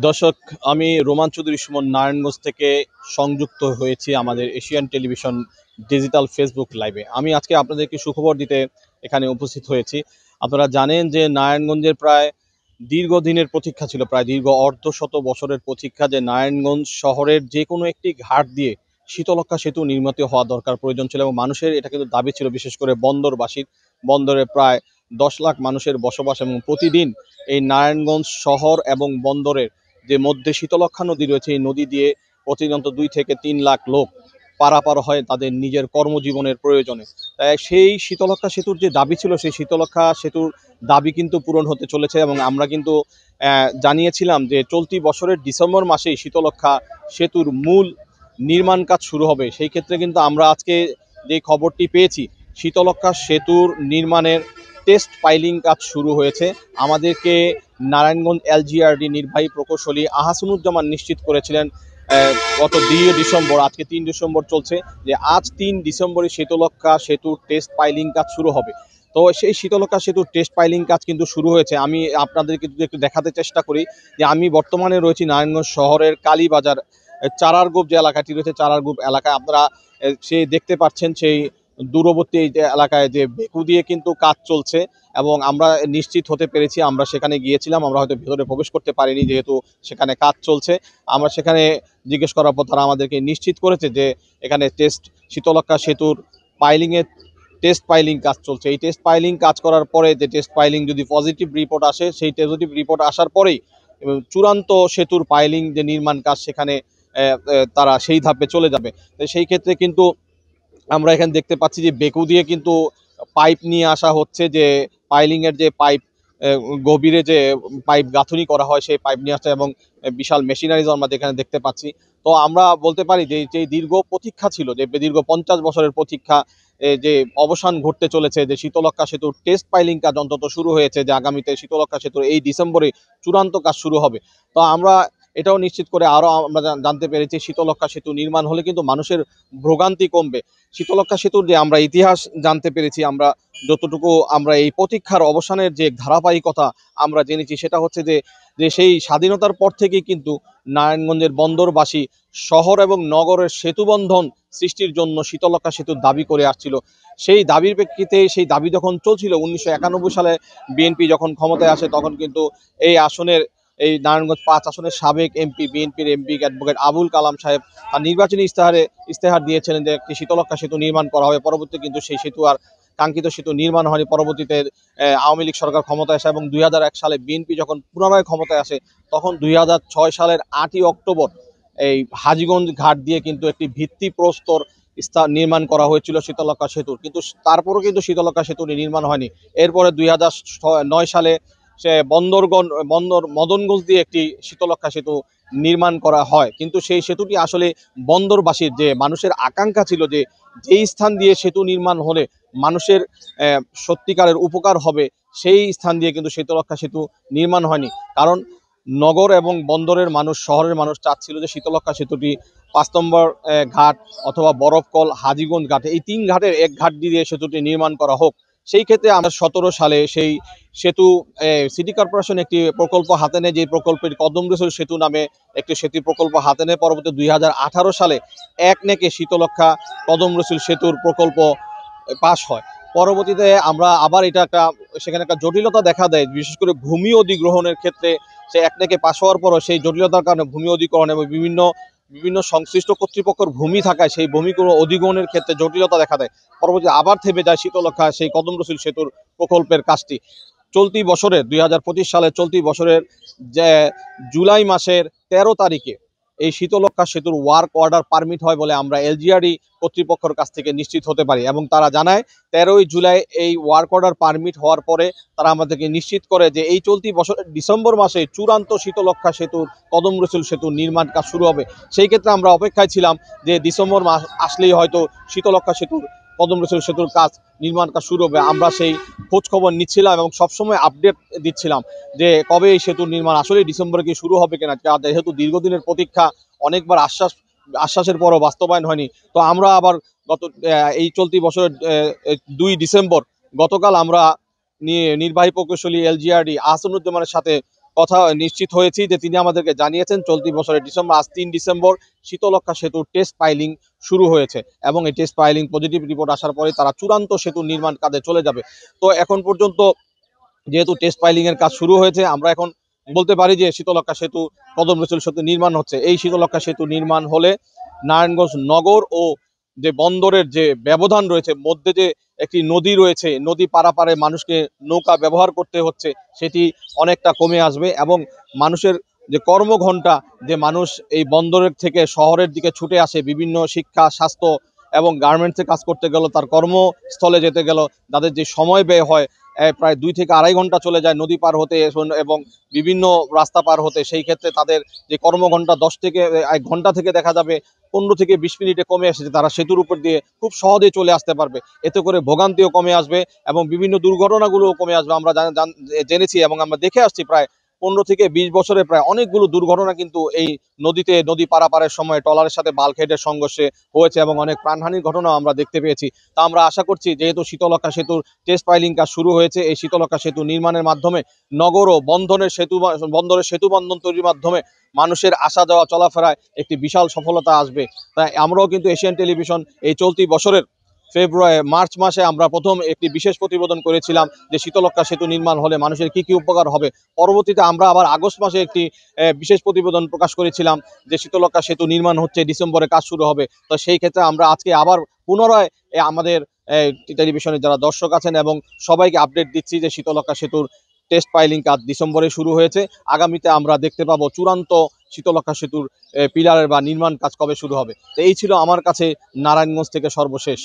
দর্শক, আমি রোমান চৌধুরী সুমন নারায়ণগঞ্জ থেকে সংযুক্ত হয়েছি আমাদের এশিয়ান টেলিভিশন ডিজিটাল ফেসবুক লাইভে। আমি আজকে আপনাদেরকে সুখবর দিতে এখানে উপস্থিত হয়েছি। আপনারা জানেন যে নারায়ণগঞ্জের প্রায় দীর্ঘদিনের প্রতীক্ষা ছিল, প্রায় দীর্ঘ অর্ধশত বছরের প্রতীক্ষা, যে নারায়ণগঞ্জ শহরের যে কোনো একটি ঘাট দিয়ে শীতলক্ষ্যা সেতু নির্মিত হওয়া দরকার, প্রয়োজন ছিল, এবং মানুষের এটা কিন্তু দাবি ছিল, বিশেষ করে বন্দরবাসীর। বন্দরে প্রায় 10 লাখ মানুষের বসবাস, এবং প্রতিদিন এই নারায়ণগঞ্জ শহর এবং বন্দরের যে মধ্যে শীতলক্ষ্যা নদী রয়েছে, এই নদী দিয়ে প্রতিনিয়ত 2 থেকে 3 লাখ লোক পারাপার হয় তাদের নিজের কর্মজীবনের প্রয়োজনে। তাই সেই শীতলক্ষ্যা সেতুর যে দাবি ছিল, সেই শীতলক্ষ্যা সেতুর দাবি কিন্তু পূরণ হতে চলেছে। এবং আমরা কিন্তু জানিয়েছিলাম যে চলতি বছরের ডিসেম্বর মাসেই শীতলক্ষ্যা সেতুর মূল নির্মাণ কাজ শুরু হবে। সেই ক্ষেত্রে কিন্তু আমরা আজকে যে খবরটি পেয়েছি, শীতলক্ষ্যা সেতুর নির্মাণের টেস্ট পাইলিং কাজ শুরু হয়েছে। আমাদেরকে নারায়ণগঞ্জ এলজিআরডি নির্বাহী প্রকৌশলী আহসানুজ্জামান নিশ্চিত করেছিলেন গত 2 ডিসেম্বর, আজকে 3 ডিসেম্বর চলছে, যে আজ 3 ডিসেম্বরে শীতলক্ষ্যা সেতুর টেস্ট পাইলিং কাজ শুরু হবে। তো সেই শীতলক্ষ্যা সেতুর টেস্ট পাইলিং কাজ কিন্তু শুরু হয়েছে। আমি আপনাদেরকে যদি একটু দেখাতে চেষ্টা করি, যে আমি বর্তমানে রয়েছি নারায়ণগঞ্জ শহরের কালীবাজার চারারগোপ যে এলাকাটি রয়েছে, চারারগোপ এলাকায় আপনারা সেই দেখতে পাচ্ছেন, সেই দূরবর্তী এই যে এলাকায় যে বেকু দিয়ে কিন্তু কাজ চলছে। এবং আমরা নিশ্চিত হতে পেরেছি, আমরা সেখানে গিয়েছিলাম, আমরা হয়তো ভেতরে প্রবেশ করতে পারিনি যেহেতু সেখানে কাজ চলছে। আমরা সেখানে জিজ্ঞেস করার পর তারা আমাদেরকে নিশ্চিত করেছে যে এখানে শীতলক্ষ্যা সেতুর পাইলিংয়ের টেস্ট পাইলিং কাজ চলছে। এই টেস্ট পাইলিং কাজ করার পরে যে টেস্ট পাইলিং যদি পজিটিভ রিপোর্ট আসে, সেই পজিটিভ রিপোর্ট আসার পরেই চূড়ান্ত সেতুর পাইলিং যে নির্মাণ কাজ, সেখানে তারা সেই ধাপে চলে যাবে। তো সেই ক্ষেত্রে কিন্তু আমরা এখানে দেখতে পাচ্ছি যে বেকু দিয়ে কিন্তু পাইপ নিয়ে আসা হচ্ছে, যে পাইলিংয়ের যে পাইপ, গভীরে যে পাইপ গাঁথুনি করা হয়, সেই পাইপ নিয়ে আসছে, এবং বিশাল মেশিনারিজ আমরা এখানে দেখতে পাচ্ছি। তো আমরা বলতে পারি যে যে দীর্ঘ প্রতীক্ষা ছিল, যে দীর্ঘ 50 বছরের প্রতীক্ষা, যে অবসান ঘটতে চলেছে, যে শীতলক্ষ্যা সেতুর টেস্ট পাইলিং কাজ অন্তত শুরু হয়েছে, যে আগামীতে শীতলক্ষ্যা সেতুর এই ডিসেম্বরে চূড়ান্ত কাজ শুরু হবে। তো আমরা এটাও নিশ্চিত করে আরও আমরা জানতে পেরেছি, শীতলক্ষ্যা সেতু নির্মাণ হলে কিন্তু মানুষের ভোগান্তি কমবে। শীতলক্ষ্যা সেতুর যে আমরা ইতিহাস জানতে পেরেছি, আমরা যতটুকু আমরা এই প্রতীক্ষার অবসানের যে ধারাবাহিকতা আমরা জেনেছি, সেটা হচ্ছে যে যে সেই স্বাধীনতার পর থেকেই কিন্তু নারায়ণগঞ্জের বন্দরবাসী শহর এবং নগরের সেতুবন্ধন সৃষ্টির জন্য শীতলক্ষ্যা সেতুর দাবি করে আসছিল। সেই দাবির প্রেক্ষিতে, সেই দাবি যখন চলছিল 1991 সালে বিএনপি যখন ক্ষমতায় আসে, তখন কিন্তু এই আসনের, এই নারায়ণগঞ্জ 5 আসনের সাবেক এমপি, বিএনপির এমপি অ্যাডভোকেট আবুল কালাম সাহেব তার নির্বাচনী ইস্তেহার দিয়েছিলেন যে একটি শীতলক্ষ্যা সেতু নির্মাণ করা হবে। পরবর্তীতে কিন্তু সেই সেতু আর কাঙ্ক্ষিত সেতু নির্মাণ হয়নি। পরবর্তীতে আওয়ামী লীগ সরকার ক্ষমতায় আসে, এবং 2001 সালে বিএনপি যখন পুনরায় ক্ষমতায় আসে, তখন 2006 সালের 8ই অক্টোবর এই হাজীগঞ্জ ঘাট দিয়ে কিন্তু একটি ভিত্তিপ্রস্তর নির্মাণ করা হয়েছিল শীতলক্ষ্যা সেতুর। কিন্তু তারপরও কিন্তু শীতলক্ষ্যা সেতু নির্মাণ হয়নি। এরপরে 2009 সালে সে বন্দর মদনগঞ্জ দিয়ে একটি শীতলক্ষ্যা সেতু নির্মাণ করা হয়। কিন্তু সেই সেতুটি আসলে বন্দরবাসীর, যে মানুষের আকাঙ্ক্ষা ছিল, যে যেই স্থান দিয়ে সেতু নির্মাণ হলে মানুষের সত্যিকারের উপকার হবে, সেই স্থান দিয়ে কিন্তু শীতলক্ষ্যা সেতু নির্মাণ হয়নি। কারণ নগর এবং বন্দরের মানুষ, শহরের মানুষ চাচ্ছিল যে শীতলক্ষ্যা সেতুটি 5 নম্বর ঘাট অথবা বরফকল, হাজীগঞ্জ ঘাটে, এই 3 ঘাটের এক ঘাট দিয়ে সেতুটি নির্মাণ করা হোক। সেই ক্ষেত্রে আমরা 2017 সালে সেই সেতু সিটি কর্পোরেশন একটি প্রকল্প হাতে নেয়, যে প্রকল্পের কদম রসুল সেতু নামে একটি সেতু প্রকল্প হাতে নেয়। পরবর্তী 2018 সালে একনেকে শীতলক্ষ্যা কদম রসুল সেতুর প্রকল্প পাশ হয়। পরবর্তীতে আমরা আবার সেখানে একটা জটিলতা দেখা দেয়, বিশেষ করে ভূমি অধিগ্রহণের ক্ষেত্রে। সে একনেকে পাশ হওয়ার পরও সেই জটিলতার কারণে ভূমি অধিগ্রহণ এবং বিভিন্ন বিভিন্ন সংশ্লিষ্ট কর্তৃপক্ষের ভূমি থাকায় সেই ভূমিগুলো অধিগ্রহণের ক্ষেত্রে জটিলতা দেখা দেয়। পরবর্তী আবার থেমে যায় শীতলক্ষ্যা সেই কদম রসুল সেতুর প্রকল্পের কাজটি। চলতি বছরে 2025 সালে চলতি বছরের যে জুলাই মাসের 13 তারিখে এই শীতলক্ষ্যা সেতুর ওয়ার্ক অর্ডার পারমিট হয় বলে আমরা এলজিআরডি কর্তৃপক্ষের কাছ থেকে নিশ্চিত হতে পারি। এবং তারা জানায় 13 জুলাই এই ওয়ার্ক অর্ডার পারমিট হওয়ার পরে তারা আমাদেরকে নিশ্চিত করে যে এই চলতি বছরের ডিসেম্বর মাসে চূড়ান্ত শীতলক্ষ্যা সেতুর কদম রসুল সেতুর নির্মাণ কাজ শুরু হবে। সেই ক্ষেত্রে আমরা অপেক্ষায় ছিলাম যে ডিসেম্বর মাস আসলেই হয়তো শীতলক্ষ্যা সেতুর কদম রসুল সেতুর কাজ নির্মাণ কাজ শুরু হবে। আমরা সেই খোঁজ খবর নিচ্ছিলাম এবং সবসময় আপডেট দিচ্ছিলাম যে কবে এই সেতুর নির্মাণ আসলে ডিসেম্বরে কি শুরু হবে কিনা। যেহেতু দীর্ঘদিনের প্রতীক্ষা, অনেকবার আশ্বাসের পরও বাস্তবায়ন হয়নি। তো আমরা আবার এই চলতি বছরের 2 ডিসেম্বর গতকাল আমরা নির্বাহী প্রকৌশলী এলজিআরডি আহসানুজ্জামানের সাথে কথা নিশ্চিত হয়েছি যে তিনি আমাদেরকে জানিয়েছেন চলতি বছরের ডিসেম্বর, আজ 3 ডিসেম্বর শীতলক্ষ্যা সেতুর টেস্ট পাইলিং শুরু হয়েছে এবং এই টেস্ট পাইলিং পজিটিভ রিপোর্ট আসার পরে তারা চূড়ান্ত সেতুর নির্মাণ কাজে চলে যাবে। তো এখন পর্যন্ত যেহেতু টেস্ট পাইলিং এর কাজ শুরু হয়েছে, আমরা এখন বলতে পারি যে শীতলক্ষ্যা সেতু, কদম রসুল সেতু নির্মাণ হচ্ছে। এই শীতলক্ষ্যা সেতু নির্মাণ হলে নারায়ণগঞ্জ নগর ও যে বন্দরের যে ব্যবধান রয়েছে, মধ্যে যে একটি নদী রয়েছে, নদী পারাপারে মানুষকে নৌকা ব্যবহার করতে হচ্ছে, সেটি অনেকটা কমে আসবে এবং মানুষের যে কর্মঘণ্টা, যে মানুষ এই বন্দরের থেকে শহরের দিকে ছুটে আসে বিভিন্ন শিক্ষা, স্বাস্থ্য এবং গার্মেন্টসে কাজ করতে গেল, তার কর্মস্থলে যেতে গেল, তাদের যে সময় ব্যয় হয় প্রায় 2 থেকে আড়াই ঘন্টা চলে যায় নদী পার হতে এবং বিভিন্ন রাস্তা পার হতে, সেই ক্ষেত্রে তাদের যে কর্মঘণ্টা 10 থেকে 1 ঘন্টা থেকে দেখা যাবে 15 থেকে 20 মিনিটে কমে এসেছে। তারা সেতুর উপর দিয়ে খুব সহজে চলে আসতে পারবে। এতে করে ভোগান্তিও কমে আসবে এবং বিভিন্ন দুর্ঘটনাগুলোও কমে আসবে। আমরা জেনেছি এবং আমরা দেখে আসছি প্রায় 15 থেকে 20 বছরে প্রায় অনেকগুলো দুর্ঘটনা কিন্তু এই নদী পারাপারের সময় ট্রলারের সাথে বাল্কহেডের সংঘর্ষে হয়েছে এবং অনেক প্রাণহানির ঘটনাও আমরা দেখতে পেয়েছি। তা আমরা আশা করছি, যেহেতু শীতলক্ষ্যা সেতুর টেস্ট পাইলিং কাজ শুরু হয়েছে, এই শীতলক্ষ্যা সেতু নির্মাণের মাধ্যমে নগর ও বন্দরের সেতু বন্ধন তৈরির মাধ্যমে মানুষের আসা যাওয়া চলাফেরায় একটি বিশাল সফলতা আসবে। তাই আমরাও কিন্তু এশিয়ান টেলিভিশন এই চলতি বছরের মার্চ মাসে আমরা প্রথম একটি বিশেষ প্রতিবেদন করেছিলাম যে শীতলক্ষ্যা সেতু নির্মাণ হলে মানুষের কি কি উপকার হবে। পরবর্তীতে আমরা আবার আগস্ট মাসে একটি বিশেষ প্রতিবেদন প্রকাশ করেছিলাম যে শীতলক্ষ্যা সেতু নির্মাণ হচ্ছে, ডিসেম্বরে কাজ শুরু হবে। তো সেই ক্ষেত্রে আমরা আজকে আবার পুনরায় আমাদের টেলিভিশনের যারা দর্শক আছেন এবং সবাইকে আপডেট দিচ্ছি যে শীতলক্ষ্যা সেতুর টেস্ট পাইলিং কাজ ডিসেম্বরে শুরু হয়েছে। আগামীতে আমরা দেখতে পাবো চূড়ান্ত শীতলক্ষ্যা সেতুর পিলারের বা নির্মাণ কাজ কবে শুরু হবে। তো এই ছিল আমার কাছে নারায়ণগঞ্জ থেকে সর্বশেষ।